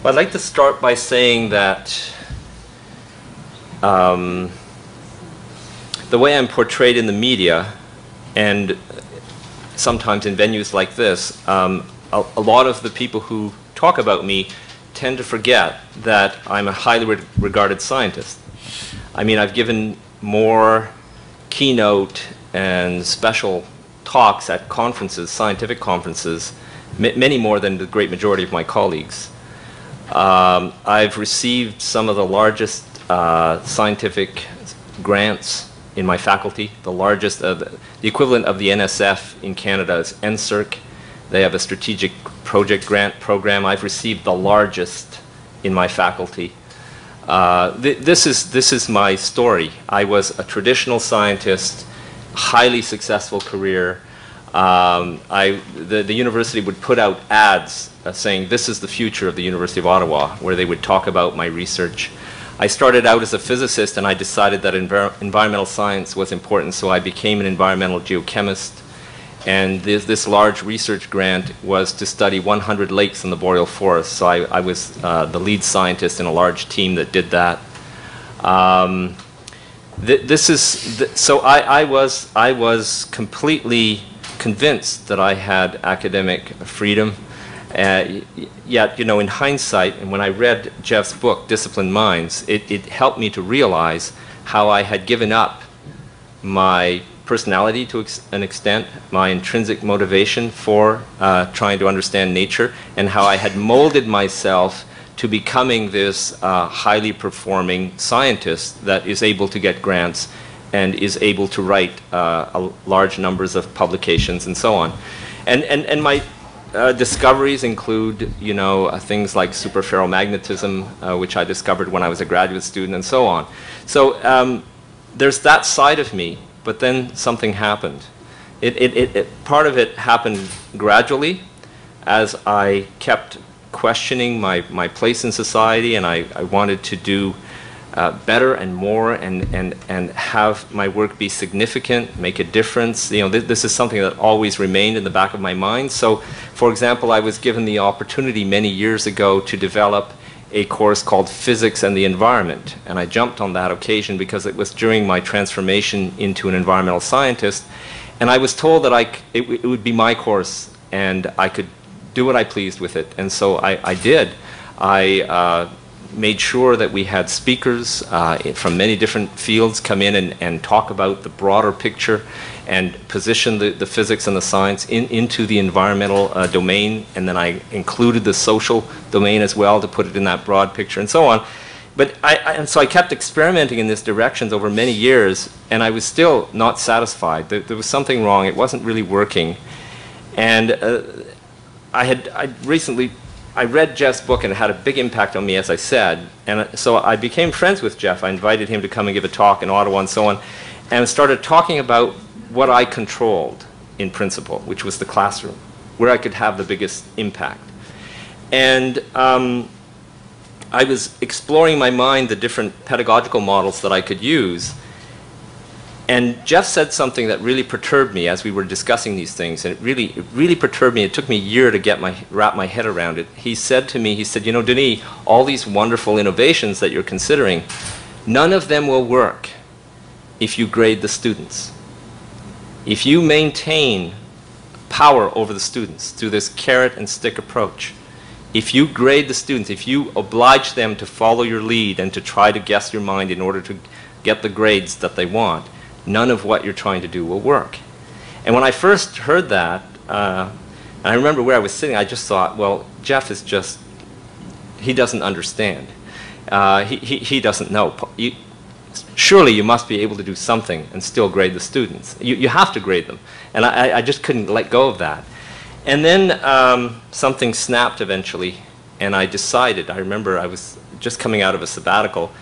Well, I'd like to start by saying that the way I'm portrayed in the media, and sometimes in venues like this, a lot of the people who talk about me tend to forget that I'm a highly regarded scientist. I mean, I've given more keynote and special talks at conferences, scientific conferences, many more than the great majority of my colleagues. I've received some of the largest scientific grants in my faculty. The largest, the equivalent of the NSF in Canada is NSERC. They have a strategic project grant program. I've received the largest in my faculty. This is my story. I was a traditional scientist, highly successful career. The university would put out ads saying, "This is the future of the University of Ottawa," where they would talk about my research. I started out as a physicist, and I decided that environmental science was important, so I became an environmental geochemist. And this large research grant was to study 100 lakes in the boreal forest. So I was the lead scientist in a large team that did that. So I was completely convinced that I had academic freedom. Yet, you know, in hindsight, and when I read Jeff's book, Disciplined Minds, it helped me to realize how I had given up my personality to an extent, my intrinsic motivation for trying to understand nature, and how I had molded myself to becoming this highly performing scientist that is able to get grants and is able to write large numbers of publications and so on. And my discoveries include, you know, things like superferromagnetism, which I discovered when I was a graduate student, and so on. So there's that side of me. But then something happened. Part of it happened gradually as I kept questioning my place in society, and I wanted to do better and more and have my work be significant, make a difference. You know, this is something that always remained in the back of my mind. So, for example, I was given the opportunity many years ago to develop a course called Physics and the Environment, and I jumped on that occasion because it was during my transformation into an environmental scientist, and I was told that it would be my course and I could do what I pleased with it, and so I did. I made sure that we had speakers from many different fields come in and talk about the broader picture and position the physics and the science into the environmental domain, and then I included the social domain as well to put it in that broad picture and so on. But so I kept experimenting in this direction over many years, and I was still not satisfied. There was something wrong. It wasn't really working. And I read Jeff's book, and it had a big impact on me, as I said. And so I became friends with Jeff. I invited him to come and give a talk in Ottawa and so on, and started talking about what I controlled in principle, which was the classroom, where I could have the biggest impact. And I was exploring in my mind the different pedagogical models that I could use. And Jeff said something that really perturbed me as we were discussing these things, and it really perturbed me. It took me a year to wrap my head around it. He said to me, he said, "You know, Denis, all these wonderful innovations that you're considering, none of them will work if you grade the students. If you maintain power over the students through this carrot and stick approach, if you grade the students, if you oblige them to follow your lead and to try to guess your mind in order to get the grades that they want, none of what you're trying to do will work." And when I first heard that, and I remember where I was sitting, I just thought, well, Jeff is just, he doesn't understand. He doesn't know. Surely you must be able to do something and still grade the students. You have to grade them. And I just couldn't let go of that. And then something snapped eventually, and I decided, I remember I was just coming out of a sabbatical,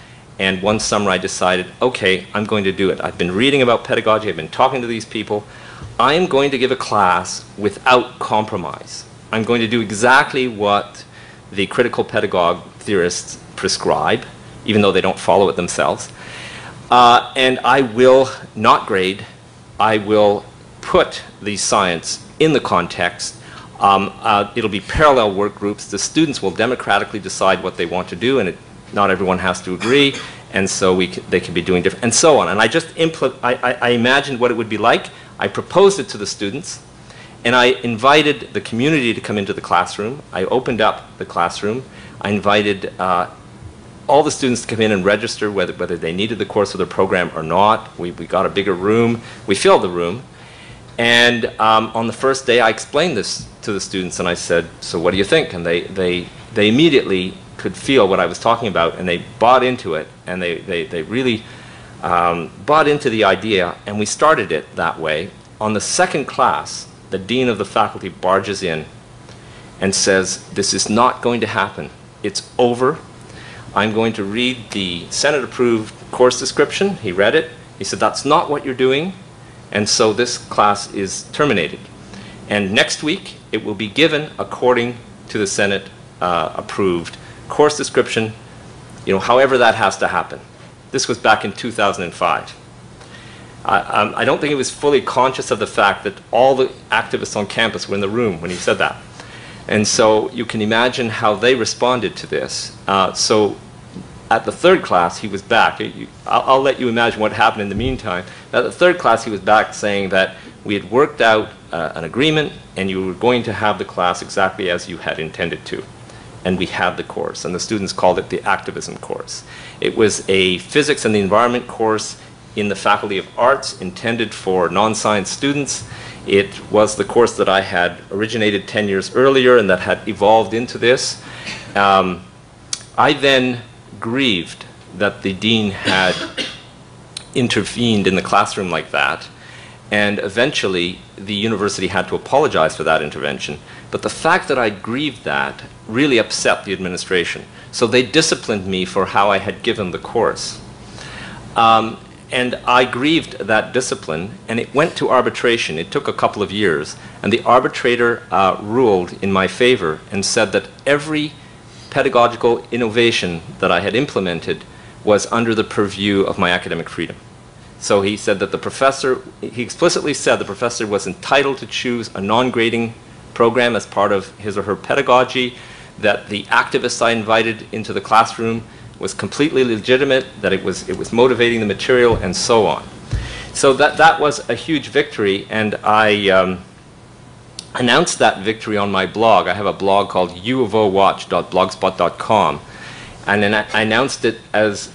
and one summer I decided, okay, I'm going to do it. I've been reading about pedagogy, I've been talking to these people. I am going to give a class without compromise. I'm going to do exactly what the critical pedagogue theorists prescribe, even though they don't follow it themselves. And I will not grade. I will put the science in the context. It'll be parallel work groups. The students will democratically decide what they want to do, and not everyone has to agree, and so they can be doing different, and so on. And I just I imagined what it would be like. I proposed it to the students, and I invited the community to come into the classroom. I opened up the classroom. I invited all the students to come in and register whether they needed the course or the program or not. We got a bigger room. We filled the room. And on the first day, I explained this to the students, and I said, so what do you think? And they immediately could feel what I was talking about, and they bought into it, and they really bought into the idea, and we started it that way. On the second class, the dean of the faculty barges in and says, this is not going to happen. It's over. I'm going to read the Senate-approved course description. He read it. He said, that's not what you're doing. And so this class is terminated. And next week, it will be given according to the Senate-approved course description, however that has to happen. This was back in 2005. I don't think he was fully conscious of the fact that all the activists on campus were in the room when he said that. And so you can imagine how they responded to this. So at the third class, he was back. I'll let you imagine what happened in the meantime. At the third class, he was back saying that we had worked out an agreement, and you were going to have the class exactly as you had intended to. And we had the course, and the students called it the activism course. It was a physics and the environment course in the Faculty of Arts intended for non-science students. It was the course that I had originated 10 years earlier and that had evolved into this. I then grieved that the dean had intervened in the classroom like that, and eventually the university had to apologize for that intervention. But the fact that I grieved that really upset the administration. So they disciplined me for how I had given the course. And I grieved that discipline, and it went to arbitration. It took a couple of years, and the arbitrator ruled in my favor and said that every pedagogical innovation that I had implemented was under the purview of my academic freedom. So he said that he explicitly said the professor was entitled to choose a non-grading program as part of his or her pedagogy, that the activists I invited into the classroom was completely legitimate, that it was motivating the material, and so on. So that was a huge victory, and I announced that victory on my blog. I have a blog called uOttawa.blogspot.com, and then I announced it as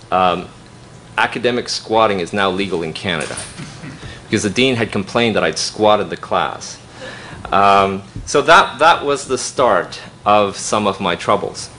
academic squatting is now legal in Canada, because the dean had complained that I'd squatted the class. So that was the start of some of my troubles.